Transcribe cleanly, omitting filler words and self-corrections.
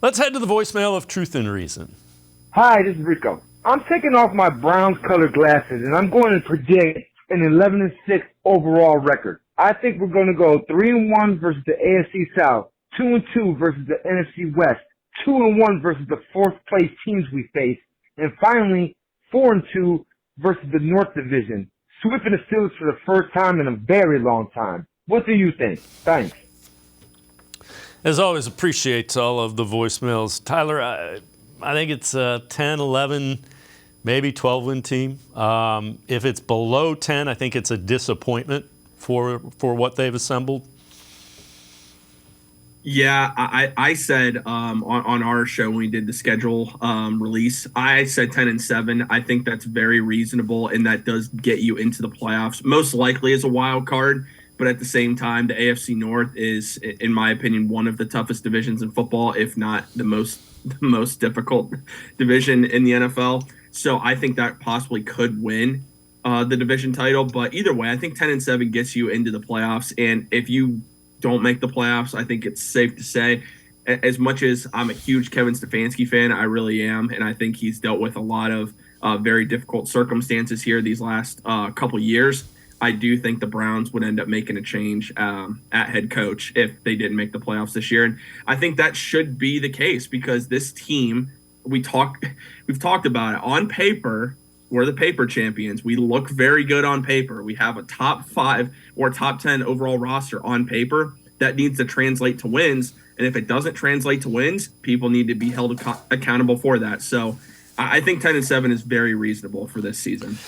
Let's head to the voicemail of Truth and Reason. Hi, this is Rico. I'm taking off my Browns-colored glasses, and I'm going to predict an 11-6 overall record. I think we're going to go 3-1 versus the AFC South, 2-2 versus the NFC West, 2-1 versus the fourth-place teams we face, and finally 4-2 versus the North Division, sweeping the Steelers for the first time in a very long time. What do you think? Thanks. As always, appreciate all of the voicemails. Tyler, I think it's a 10, 11, maybe 12-win team. If it's below 10, I think it's a disappointment for what they've assembled. Yeah, I said on our show when we did the schedule release, I said 10-7. I think that's very reasonable, and that does get you into the playoffs, most likely as a wild card. But at the same time, the AFC North is, in my opinion, one of the toughest divisions in football, if not the most difficult division in the NFL. So I think that possibly could win the division title. But either way, I think 10-7 gets you into the playoffs. And if you don't make the playoffs, I think it's safe to say, as much as I'm a huge Kevin Stefanski fan, I really am. And I think he's dealt with a lot of very difficult circumstances here these last couple years. I do think the Browns would end up making a change at head coach if they didn't make the playoffs this year. And I think that should be the case because this team, we've talked about it. On paper, we're the paper champions. We look very good on paper. We have a top 5 or top 10 overall roster on paper. That needs to translate to wins. And if it doesn't translate to wins, people need to be held accountable for that. So I think 10-7 is very reasonable for this season.